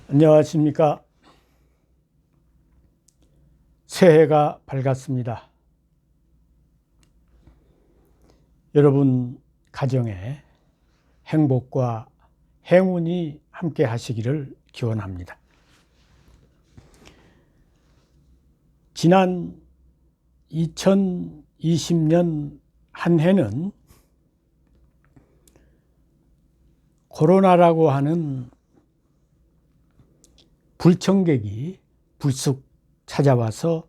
안녕하십니까. 새해가 밝았습니다. 여러분 가정에 행복과 행운이 함께 하시기를 기원합니다. 지난 2020년 한 해는 코로나라고 하는 불청객이 불쑥 찾아와서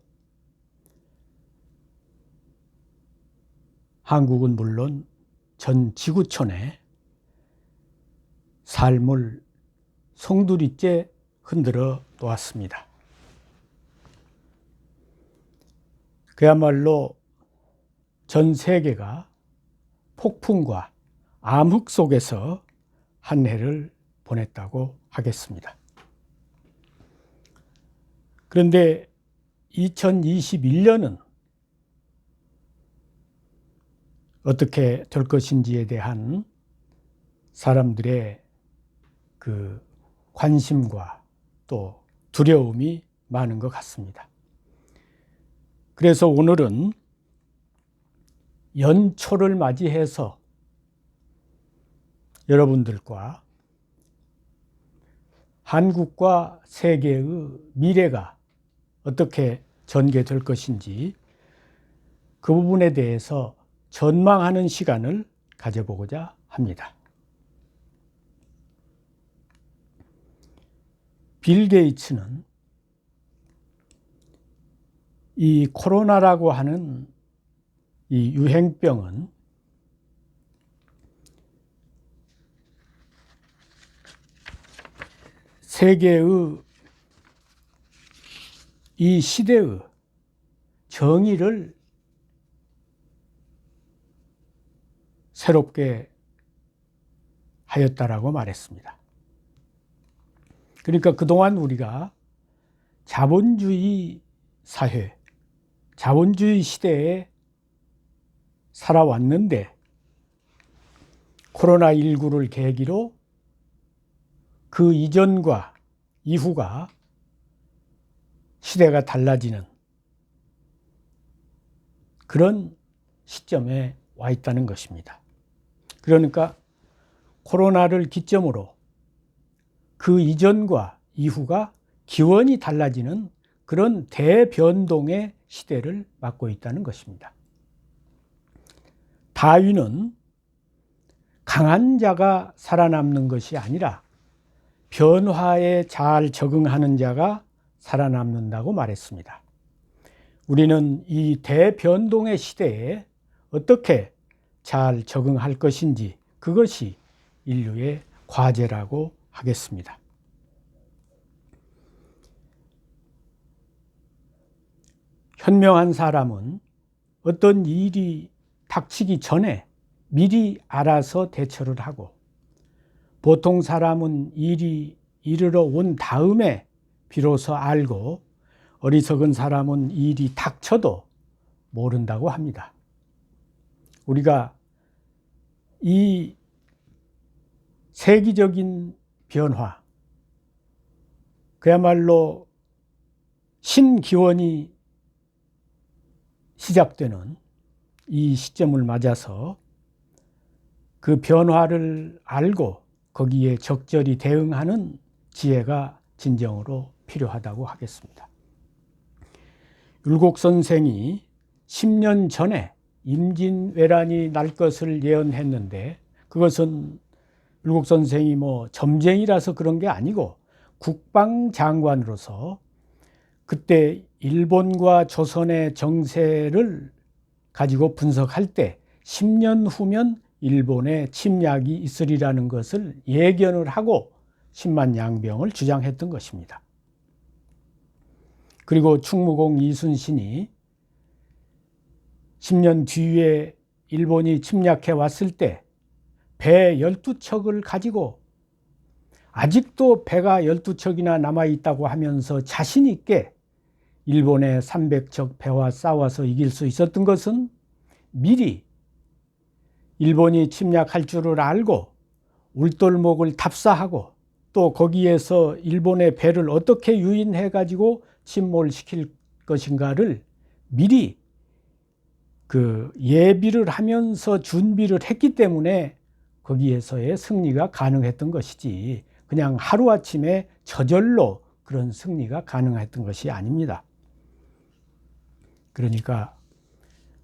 한국은 물론 전 지구촌에 삶을 송두리째 흔들어 놓았습니다. 그야말로 전 세계가 폭풍과 암흑 속에서 한 해를 보냈다고 하겠습니다. 그런데 2021년은 어떻게 될 것인지에 대한 사람들의 그 관심과 또 두려움이 많은 것 같습니다. 그래서 오늘은 연초를 맞이해서 여러분들과 한국과 세계의 미래가 어떻게 전개될 것인지 그 부분에 대해서 전망하는 시간을 가져보고자 합니다. 빌 게이츠는 이 코로나라고 하는 이 유행병은 세계의 이 시대의 정의를 새롭게 하였다라고 말했습니다. 그러니까 그동안 우리가 자본주의 사회, 자본주의 시대에 살아왔는데 코로나19를 계기로 그 이전과 이후가 시대가 달라지는 그런 시점에 와 있다는 것입니다. 그러니까 코로나를 기점으로 그 이전과 이후가 기원이 달라지는 그런 대변동의 시대를 맞고 있다는 것입니다. 다윈은 강한 자가 살아남는 것이 아니라 변화에 잘 적응하는 자가 살아남는다고 말했습니다. 우리는 이 대변동의 시대에 어떻게 잘 적응할 것인지 그것이 인류의 과제라고 하겠습니다. 현명한 사람은 어떤 일이 닥치기 전에 미리 알아서 대처를 하고 보통 사람은 일이 이르러 온 다음에 비로소 알고 어리석은 사람은 일이 닥쳐도 모른다고 합니다. 우리가 이 세계적인 변화, 그야말로 신기원이 시작되는 이 시점을 맞아서 그 변화를 알고 거기에 적절히 대응하는 지혜가 진정으로 필요하다고 하겠습니다. 율곡 선생이 10년 전에 임진왜란이 날 것을 예언했는데 그것은 율곡 선생이 점쟁이라서 그런 게 아니고 국방장관으로서 그때 일본과 조선의 정세를 가지고 분석할 때 10년 후면 일본의 침략이 있으리라는 것을 예견을 하고 10만 양병을 주장했던 것입니다. 그리고 충무공 이순신이 10년 뒤에 일본이 침략해 왔을 때 배 12척을 가지고 아직도 배가 12척이나 남아있다고 하면서 자신 있게 일본의 300척 배와 싸워서 이길 수 있었던 것은 미리 일본이 침략할 줄을 알고 울돌목을 답사하고 또 거기에서 일본의 배를 어떻게 유인해 가지고 침몰시킬 것인가를 미리 그 예비를 하면서 준비를 했기 때문에 거기에서의 승리가 가능했던 것이지, 그냥 하루아침에 저절로 그런 승리가 가능했던 것이 아닙니다. 그러니까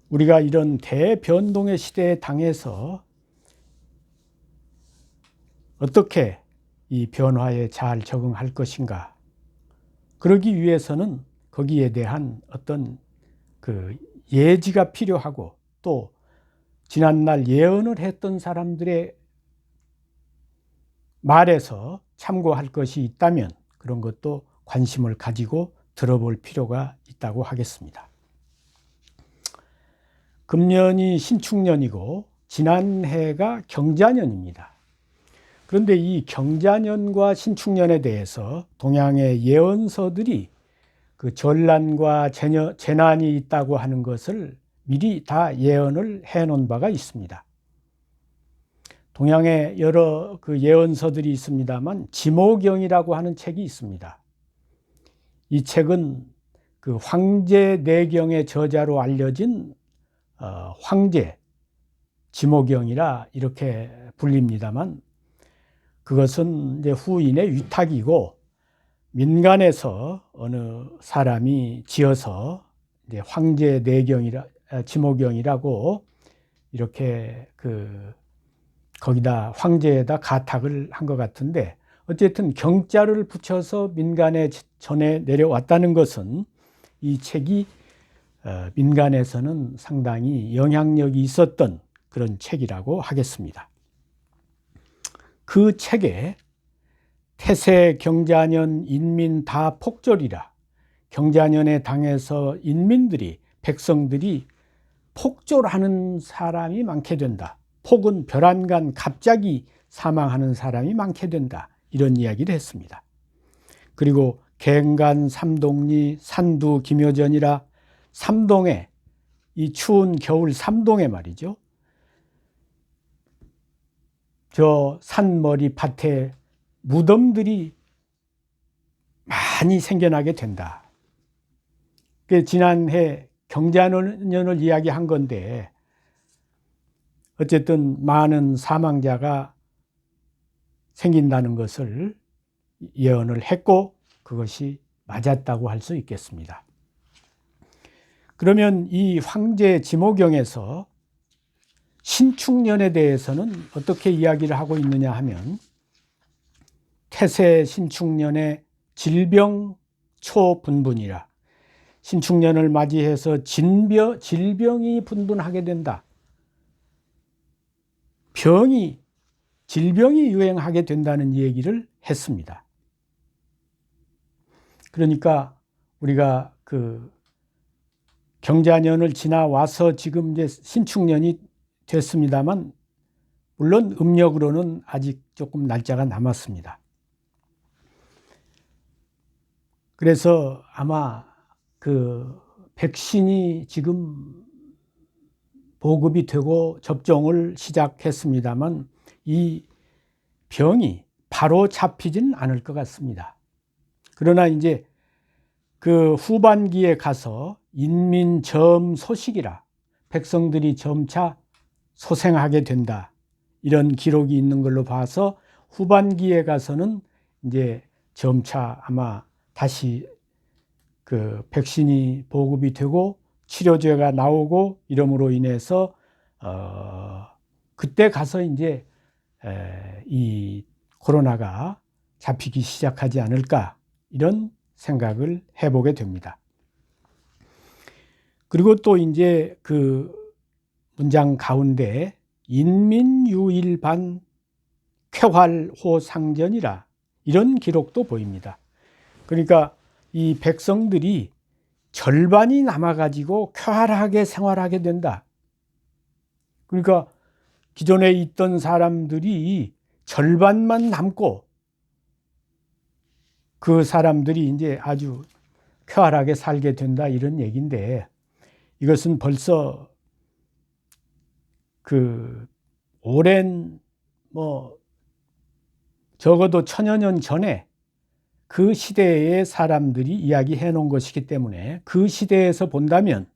우리가 이런 대변동의 시대에 당해서 어떻게 이 변화에 잘 적응할 것인가, 그러기 위해서는 거기에 대한 어떤 그 예지가 필요하고, 또 지난날 예언을 했던 사람들의 말에서 참고할 것이 있다면 그런 것도 관심을 가지고 들어볼 필요가 있다고 하겠습니다. 금년이 신축년이고 지난해가 경자년입니다. 그런데 이 경자년과 신축년에 대해서 동양의 예언서들이 그 전란과 재난이 있다고 하는 것을 미리 다 예언을 해 놓은 바가 있습니다. 동양에 여러 그 예언서들이 있습니다만 지모경이라고 하는 책이 있습니다. 이 책은 그 황제내경의 저자로 알려진 황제 지모경이라 이렇게 불립니다만, 그것은 이제 후인의 위탁이고 민간에서 어느 사람이 지어서 이제 황제내경이라 지모경이라고 이렇게 거기다 황제에다 가탁을 한 것 같은데, 어쨌든 경자를 붙여서 민간에 전해 내려왔다는 것은 이 책이 민간에서는 상당히 영향력이 있었던 그런 책이라고 하겠습니다. 그 책에 태세 경자년 인민 다 폭졸이라, 경자년에 당해서 인민들이, 백성들이 폭졸하는 사람이 많게 된다. 폭은 벼란간 갑자기 사망하는 사람이 많게 된다. 이런 이야기를 했습니다. 그리고 갱간 삼동리 산두 기묘전이라, 삼동에, 이 추운 겨울 삼동에 말이죠, 저 산머리 밭에 무덤들이 많이 생겨나게 된다. 지난해 경자년을 이야기한 건데 어쨌든 많은 사망자가 생긴다는 것을 예언을 했고 그것이 맞았다고 할 수 있겠습니다. 그러면 이 황제 지모경에서 신축년에 대해서는 어떻게 이야기를 하고 있느냐 하면, 태세 신축년에 질병 초분분이라, 신축년을 맞이해서 질병이 분분하게 된다. 질병이 유행하게 된다는 얘기를 했습니다. 그러니까 우리가 그 경자년을 지나와서 지금 이제 신축년이 됐습니다만, 물론 음력으로는 아직 조금 날짜가 남았습니다. 그래서 아마 그 백신이 지금 보급이 되고 접종을 시작했습니다만 이 병이 바로 잡히지는 않을 것 같습니다. 그러나 이제 그 후반기에 가서 인민점소식이라, 백성들이 점차 소생하게 된다, 이런 기록이 있는 걸로 봐서 후반기에 가서는 이제 점차 아마 다시 그 백신이 보급이 되고 치료제가 나오고 이름으로 인해서 그때 가서 이제 이 코로나가 잡히기 시작하지 않을까, 이런 생각을 해보게 됩니다. 그리고 또 이제 그 문장 가운데 인민유일반 쾌활호상전이라, 이런 기록도 보입니다. 그러니까 이 백성들이 절반이 남아가지고 쾌활하게 생활하게 된다. 그러니까 기존에 있던 사람들이 절반만 남고 그 사람들이 이제 아주 쾌활하게 살게 된다, 이런 얘기인데, 이것은 벌써 그 오랜 적어도 천여 년 전에 그 시대의 사람들이 이야기해 놓은 것이기 때문에 그 시대에서 본다면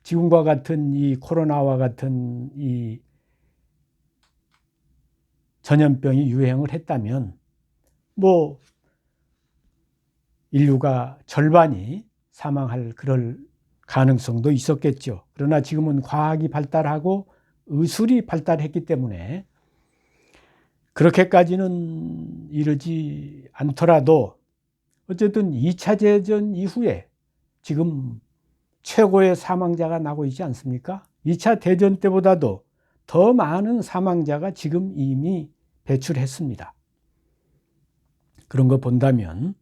지금과 같은 이 코로나와 같은 이 전염병이 유행을 했다면 뭐 인류가 절반이 사망할 그럴 가능성도 있었겠죠. 그러나 지금은 과학이 발달하고 의술이 발달했기 때문에 그렇게까지는 이르지 않더라도 어쨌든 2차 대전 이후에 지금 최고의 사망자가 나고 있지 않습니까? 2차 대전 때보다도 더 많은 사망자가 지금 이미 배출했습니다. 그런 거 본다면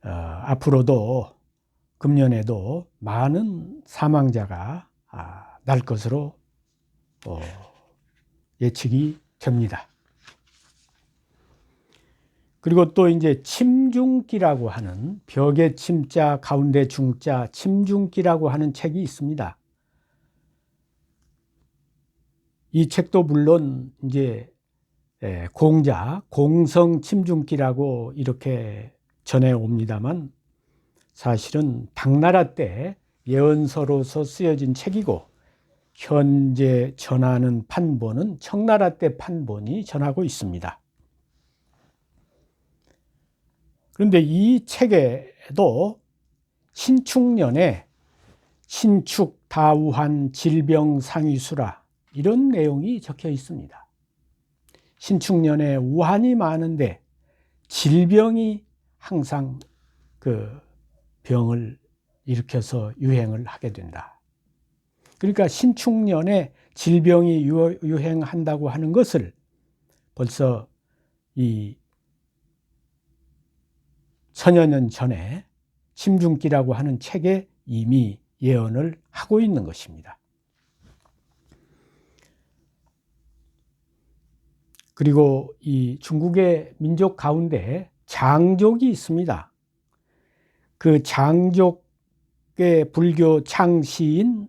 앞으로도 금년에도 많은 사망자가 날 것으로 예측이 됩니다. 그리고 또 이제 침중기라고 하는 벽에 침자 가운데 중자 침중기라고 하는 책이 있습니다. 이 책도 물론 이제 공성 침중기라고 이렇게 전해 옵니다만 사실은 당나라 때 예언서로서 쓰여진 책이고 현재 전하는 판본은 청나라 때 판본이 전하고 있습니다. 그런데 이 책에도 신축년에 신축 다우한 질병 상위수라 이런 내용이 적혀 있습니다. 신축년에 우한이 많은데 질병이 항상 그 병을 일으켜서 유행을 하게 된다. 그러니까 신축년에 질병이 유행한다고 하는 것을 벌써 이 천여 년 전에 침중기라고 하는 책에 이미 예언을 하고 있는 것입니다. 그리고 이 중국의 민족 가운데 장족이 있습니다. 그 장족의 불교 창시인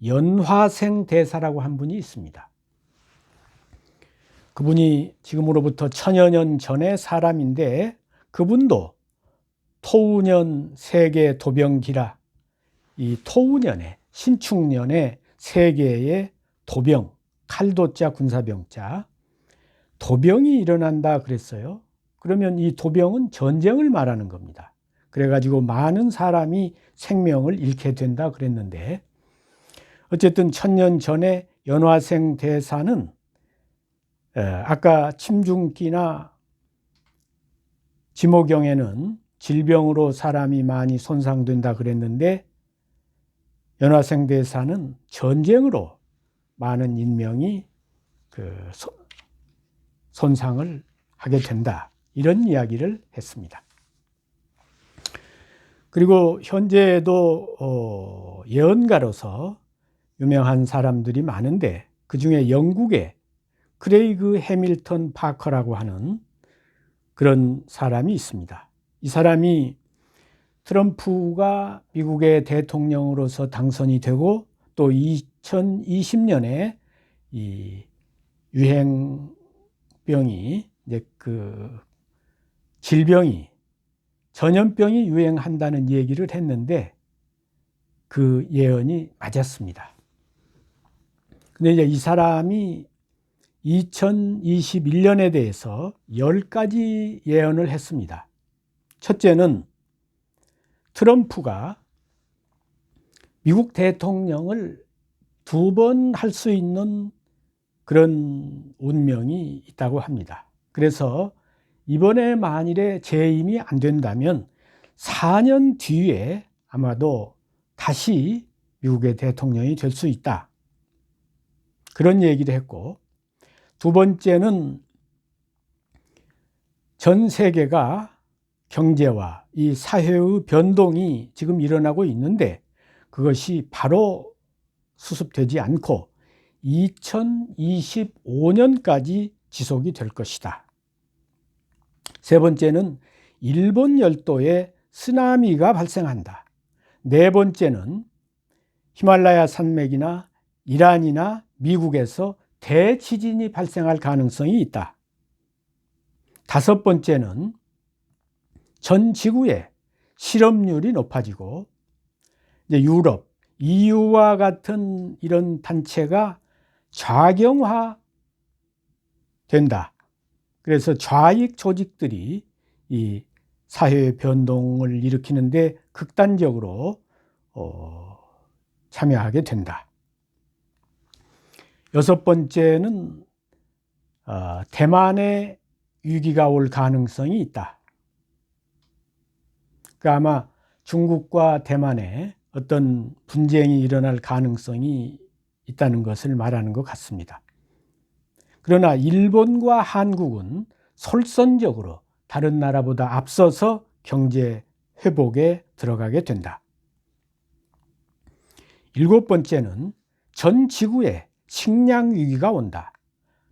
연화생 대사라고 한 분이 있습니다. 그분이 지금으로부터 천여 년 전의 사람인데 그분도 토우년 세계 도병기라 이 토우년에 신축년에 세계의 도병 칼도자 군사병자 도병이 일어난다 그랬어요. 그러면 이 도병은 전쟁을 말하는 겁니다. 그래가지고 많은 사람이 생명을 잃게 된다 그랬는데 어쨌든 천년 전에 연화생 대사는 아까 침중기나 지모경에는 질병으로 사람이 많이 손상된다 그랬는데 연화생 대사는 전쟁으로 많은 인명이 손상을 하게 된다 이런 이야기를 했습니다. 그리고 현재도 예언가로서 유명한 사람들이 많은데 그 중에 영국의 크레이그 해밀턴 파커라고 하는 그런 사람이 있습니다. 이 사람이 트럼프가 미국의 대통령으로서 당선이 되고 또 2020년에 이 유행병이 이제 그 질병이 전염병이 유행한다는 얘기를 했는데 그 예언이 맞았습니다. 근데 이제 이 사람이 2021년에 대해서 10가지 예언을 했습니다. 첫째는 트럼프가 미국 대통령을 2번 할 수 있는 그런 운명이 있다고 합니다. 그래서 이번에 만일에 재임이 안 된다면 4년 뒤에 아마도 다시 미국의 대통령이 될 수 있다. 그런 얘기를 했고 두 번째는 전 세계가 경제와 이 사회의 변동이 지금 일어나고 있는데 그것이 바로 수습되지 않고 2025년까지 지속이 될 것이다. 세 번째는 일본 열도에 쓰나미가 발생한다. 네 번째는 히말라야 산맥이나 이란이나 미국에서 대지진이 발생할 가능성이 있다. 다섯 번째는 전 지구의 실업률이 높아지고 이제 유럽, EU와 같은 이런 단체가 좌경화 된다. 그래서 좌익 조직들이 이 사회 변동을 일으키는데 극단적으로 참여하게 된다. 여섯 번째는 대만에 위기가 올 가능성이 있다. 그러니까 아마 중국과 대만에 어떤 분쟁이 일어날 가능성이 있다는 것을 말하는 것 같습니다. 그러나 일본과 한국은 솔선적으로 다른 나라보다 앞서서 경제 회복에 들어가게 된다. 일곱 번째는 전 지구에 식량 위기가 온다.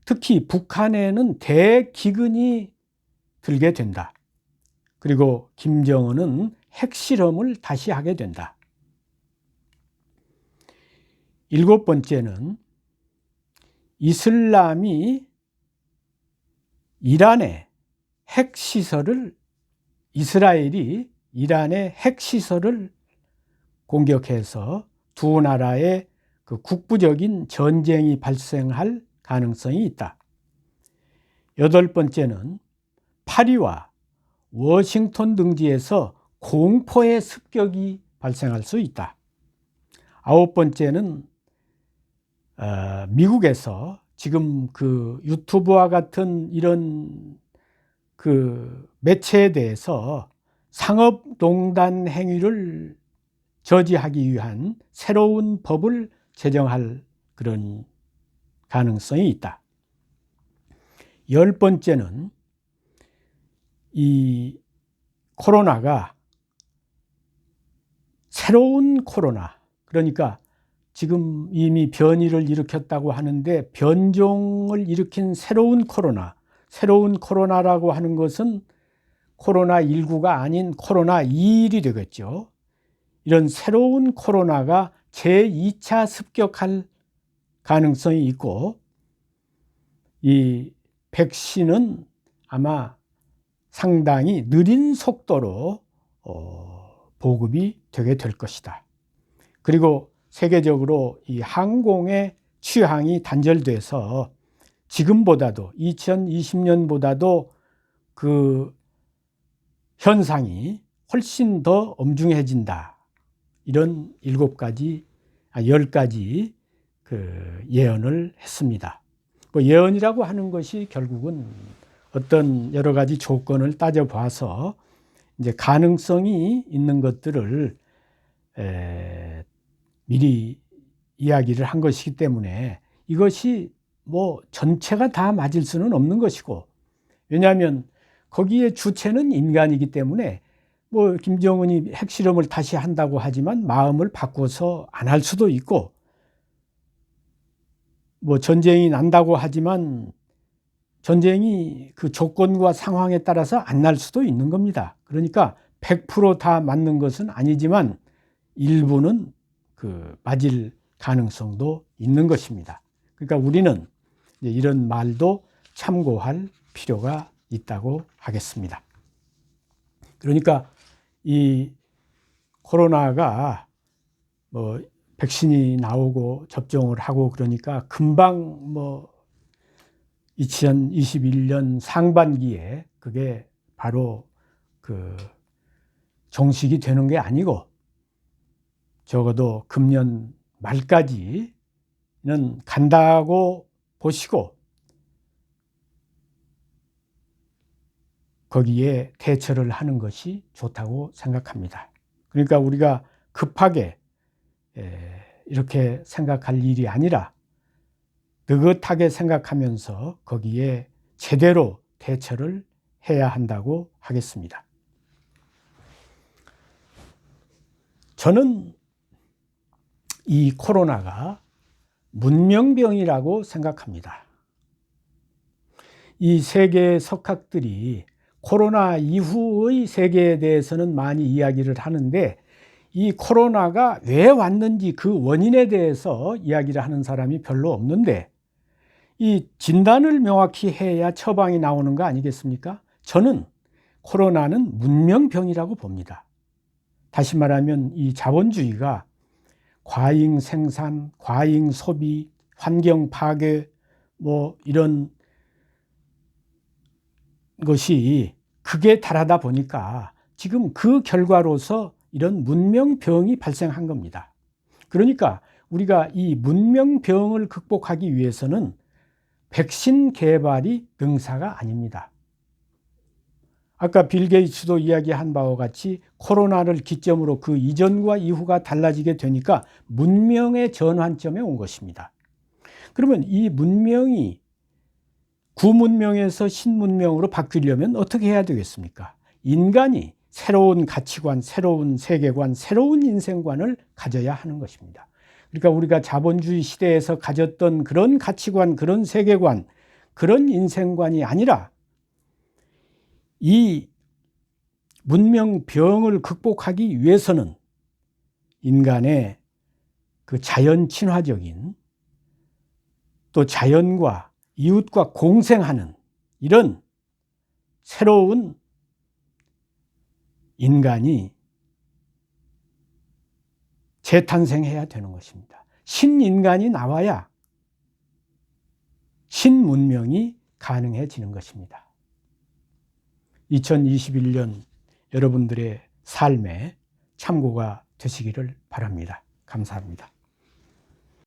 특히 북한에는 대기근이 들게 된다. 그리고 김정은은 핵실험을 다시 하게 된다. 일곱 번째는 이슬람이 이스라엘이 이란의 핵시설을 공격해서 두 나라의 그 국부적인 전쟁이 발생할 가능성이 있다. 여덟 번째는 파리와 워싱턴 등지에서 공포의 습격이 발생할 수 있다. 아홉 번째는 미국에서 지금 그 유튜브와 같은 이런 그 매체에 대해서 상업농단 행위를 저지하기 위한 새로운 법을 제정할 그런 가능성이 있다. 열 번째는 이 코로나가 새로운 코로나, 그러니까 지금 이미 변이를 일으켰다고 하는데 변종을 일으킨 새로운 코로나라고 하는 것은 코로나19가 아닌 코로나21이 되겠죠. 이런 새로운 코로나가 제2차 습격할 가능성이 있고 이 백신은 아마 상당히 느린 속도로 보급이 되게 될 것이다. 그리고 세계적으로 이 항공의 취항이 단절돼서 지금보다도 2020년보다도 그 현상이 훨씬 더 엄중해진다. 이런 10가지 그 예언을 했습니다. 뭐 예언이라고 하는 것이 결국은 어떤 여러 가지 조건을 따져봐서 이제 가능성이 있는 것들을 미리 이야기를 한 것이기 때문에 이것이 뭐 전체가 다 맞을 수는 없는 것이고, 왜냐하면 거기에 주체는 인간이기 때문에 뭐 김정은이 핵실험을 다시 한다고 하지만 마음을 바꿔서 안 할 수도 있고, 뭐 전쟁이 난다고 하지만 전쟁이 그 조건과 상황에 따라서 안 날 수도 있는 겁니다. 그러니까 100% 다 맞는 것은 아니지만 일부는 그 맞을 가능성도 있는 것입니다. 그러니까 우리는 이런 말도 참고할 필요가 있다고 하겠습니다. 그러니까 이 코로나가 뭐 백신이 나오고 접종을 하고 그러니까 금방 뭐 2021년 상반기에 그게 바로 그 종식이 되는 게 아니고 적어도 금년 말까지는 간다고 보시고 거기에 대처를 하는 것이 좋다고 생각합니다. 그러니까 우리가 급하게 이렇게 생각할 일이 아니라 느긋하게 생각하면서 거기에 제대로 대처를 해야 한다고 하겠습니다. 저는 이 코로나가 문명병이라고 생각합니다. 이 세계 석학들이 코로나 이후의 세계에 대해서는 많이 이야기를 하는데 이 코로나가 왜 왔는지 그 원인에 대해서 이야기를 하는 사람이 별로 없는데 이 진단을 명확히 해야 처방이 나오는 거 아니겠습니까? 저는 코로나는 문명병이라고 봅니다. 다시 말하면 이 자본주의가 과잉 생산, 과잉 소비, 환경 파괴 이런 것이 극에 달하다 보니까 지금 그 결과로서 이런 문명병이 발생한 겁니다. 그러니까 우리가 이 문명병을 극복하기 위해서는 백신 개발이 능사가 아닙니다. 아까 빌 게이츠도 이야기한 바와 같이 코로나를 기점으로 그 이전과 이후가 달라지게 되니까 문명의 전환점에 온 것입니다. 그러면 이 문명이 구문명에서 신문명으로 바뀌려면 어떻게 해야 되겠습니까? 인간이 새로운 가치관, 새로운 세계관, 새로운 인생관을 가져야 하는 것입니다. 그러니까 우리가 자본주의 시대에서 가졌던 그런 가치관, 그런 세계관, 그런 인생관이 아니라 이 문명병을 극복하기 위해서는 인간의 그 자연 친화적인 또 자연과 이웃과 공생하는 이런 새로운 인간이 재탄생해야 되는 것입니다. 신인간이 나와야 신문명이 가능해지는 것입니다. 2021년 여러분들의 삶에 참고가 되시기를 바랍니다. 감사합니다.